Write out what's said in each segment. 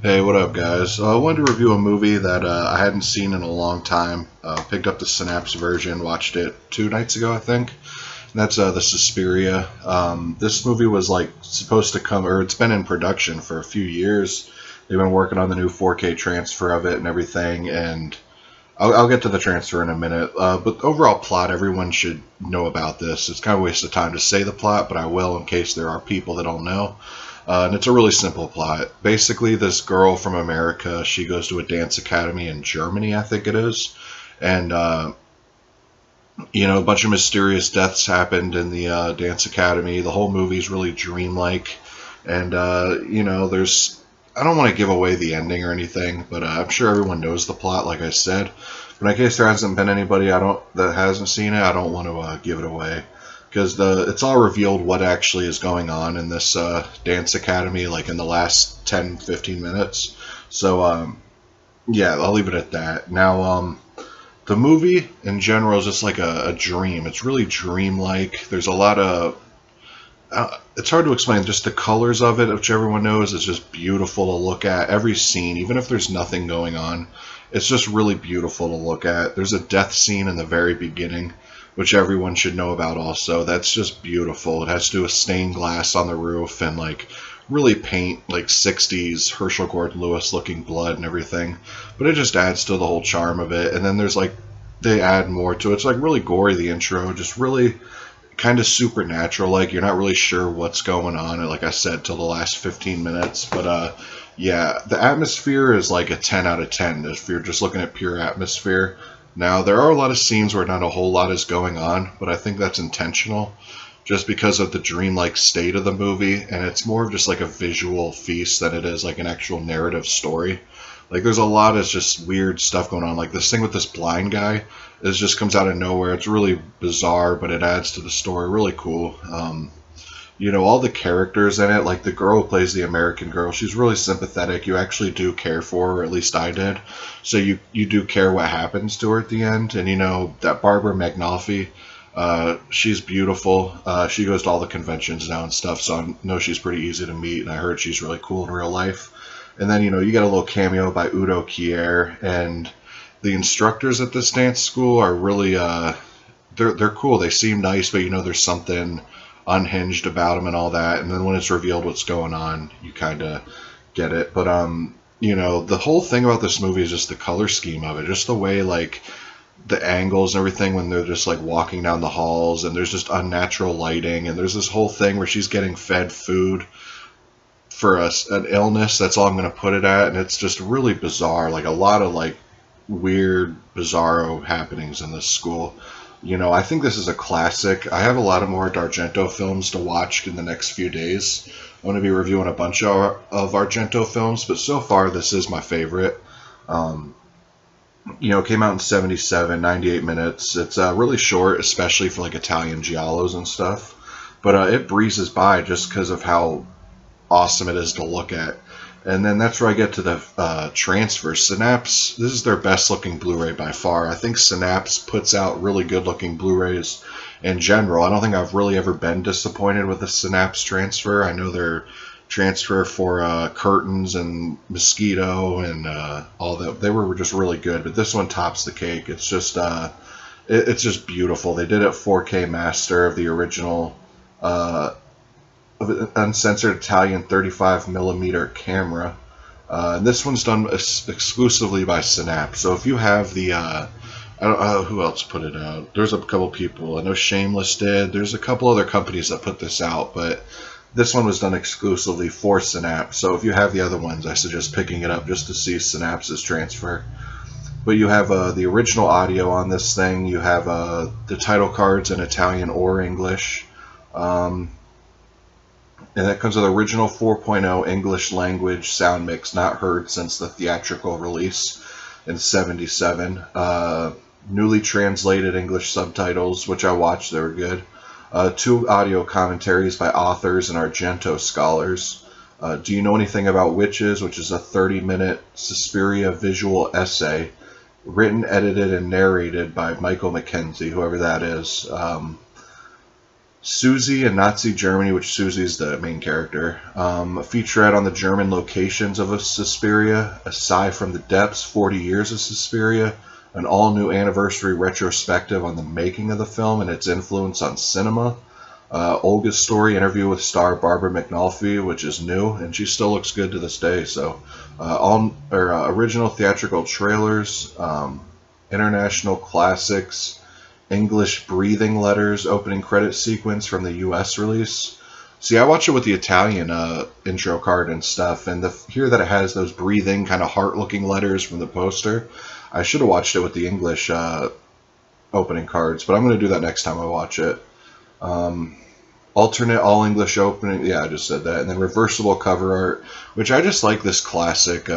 Hey, what up, guys? I wanted to review a movie that I hadn't seen in a long time. Picked up the Synapse version, watched it 2 nights ago, I think. And that's the Suspiria. This movie was like supposed to come, or it's been in production for a few years. They've been working on the new 4K transfer of it and everything, and I'll get to the transfer in a minute. But the overall plot, everyone should know about this. It's kind of a waste of time to say the plot, but I will in case there are people that don't know. And it's a really simple plot. Basically, this girl from America, she goes to a dance academy in Germany, I think it is. And, a bunch of mysterious deaths happened in the dance academy. The whole movie's really dreamlike. And, there's... I don't want to give away the ending or anything, but I'm sure everyone knows the plot, like I said. But in case there hasn't been anybody that hasn't seen it, I don't want to give it away. Because it's all revealed what actually is going on in this dance academy, like in the last 10-15 minutes. So, yeah, I'll leave it at that. Now, the movie in general is just like a dream. It's really dreamlike. There's a lot of... it's hard to explain. Just the colors of it, which everyone knows, is just beautiful to look at. Every scene, even if there's nothing going on, it's just really beautiful to look at. There's a death scene in the very beginning, which everyone should know about also. That's just beautiful. It has to do with stained glass on the roof and like really paint like 60s Herschel Gordon Lewis looking blood and everything. But it just adds to the whole charm of it. And then there's like, they add more to it. It's like really gory, the intro, just really kind of supernatural. Like you're not really sure what's going on, like I said, till the last 15 minutes. But yeah, the atmosphere is like a 10 out of 10 if you're just looking at pure atmosphere. Now, there are a lot of scenes where not a whole lot is going on, but I think that's intentional just because of the dreamlike state of the movie, and it's more of just like a visual feast than it is like an actual narrative story. Like, there's a lot of just weird stuff going on. Like, this thing with this blind guy just comes out of nowhere. It's really bizarre, but it adds to the story. Really cool. All the characters in it, like the girl who plays the American girl, she's really sympathetic. You actually do care for her, or at least I did. So you do care what happens to her at the end. And that Barbara McNulty, she's beautiful. She goes to all the conventions now and stuff, so I know she's pretty easy to meet, and I heard she's really cool in real life. And then, you get a little cameo by Udo Kier, and the instructors at this dance school are really, they're cool. They seem nice, but there's something unhinged about them and all that, and then when it's revealed what's going on, you kind of get it. But the whole thing about this movie is just the color scheme of it, just the way like the angles and everything when they're just like walking down the halls, and there's just unnatural lighting, and there's this whole thing where she's getting fed food for an illness. That's all I'm going to put it at, and it's just really bizarre. Like a lot of like weird bizarro happenings in this school. I think this is a classic. I have a lot of more Argento films to watch in the next few days. I'm going to be reviewing a bunch of Argento films, but so far this is my favorite. It came out in 77, 98 minutes. It's really short, especially for like Italian giallos and stuff. But it breezes by just because of how awesome it is to look at. And then that's where I get to the transfer. Synapse, this is their best looking Blu-ray by far. I think Synapse puts out really good looking Blu-rays in general. I don't think I've really ever been disappointed with the Synapse transfer. I know their transfer for Curtains and Mosquito and all that, they were just really good. But this one tops the cake. It's just beautiful. They did it 4K master of the original uncensored Italian 35mm camera. And this one's done exclusively by Synapse. So if you have the, I don't know who else put it out. There's a couple people. I know Shameless did. There's a couple other companies that put this out, but this one was done exclusively for Synapse. So if you have the other ones, I suggest picking it up just to see Synapse's transfer. But you have the original audio on this thing. You have the title cards in Italian or English. And that comes with original 4.0 English language sound mix, not heard since the theatrical release in 77. Newly translated English subtitles, which I watched, they were good. 2 audio commentaries by authors and Argento scholars. Do You Know Anything About Witches, which is a 30-minute Suspiria visual essay, written, edited, and narrated by Michael Mackenzie, whoever that is. Susie in Nazi Germany, which Susie's the main character. A featurette on the German locations of Suspiria, A Sigh from the Depths, 40 Years of Suspiria, an all-new anniversary retrospective on the making of the film and its influence on cinema. Olga's Story, interview with star Barbara McNulty, which is new, and she still looks good to this day. So, original theatrical trailers, international classics, English breathing letters, opening credit sequence from the U.S. release. See, I watch it with the Italian intro card and stuff, and hear that it has those breathing, kind of heart-looking letters from the poster. I should have watched it with the English opening cards, but I'm going to do that next time I watch it. Alternate all-English opening, yeah, I just said that. And then reversible cover art, which I just like this classic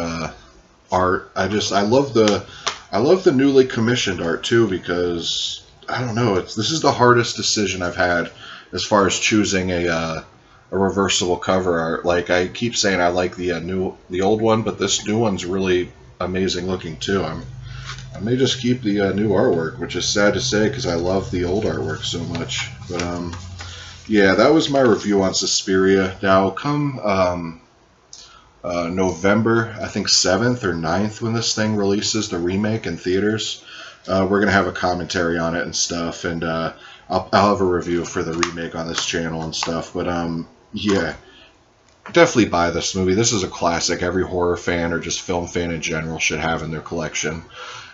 art. I love the newly commissioned art too, because I don't know, this is the hardest decision I've had as far as choosing a reversible cover art. Like, I keep saying I like the old one, but this new one's really amazing looking too. I may just keep the new artwork, which is sad to say because I love the old artwork so much. But yeah, that was my review on Suspiria. Now, come November, I think 7th or 9th, when this thing releases, the remake in theaters, we're going to have a commentary on it and stuff, and I'll have a review for the remake on this channel and stuff. But yeah, definitely buy this movie. This is a classic every horror fan or just film fan in general should have in their collection.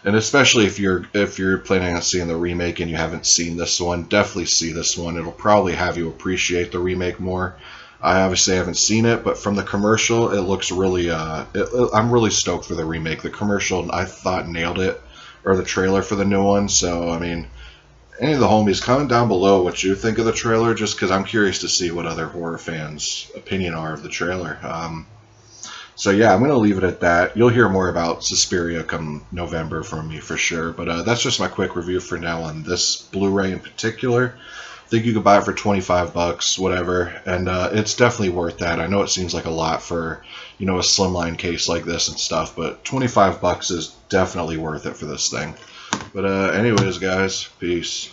And especially if you're planning on seeing the remake and you haven't seen this one, definitely see this one. It'll probably have you appreciate the remake more. I obviously haven't seen it, but from the commercial, it looks really, I'm really stoked for the remake. The commercial, I thought, nailed it, or the trailer for the new one. So, I mean, any of the homies, comment down below what you think of the trailer, just because I'm curious to see what other horror fans' opinion are of the trailer. So yeah, I'm going to leave it at that. You'll hear more about Suspiria come November from me for sure, but that's just my quick review for now on this Blu-ray in particular. I think you could buy it for 25 bucks, whatever, and it's definitely worth that. I know it seems like a lot for, you know, a slimline case like this and stuff, but 25 bucks is definitely worth it for this thing. But anyways, guys, peace.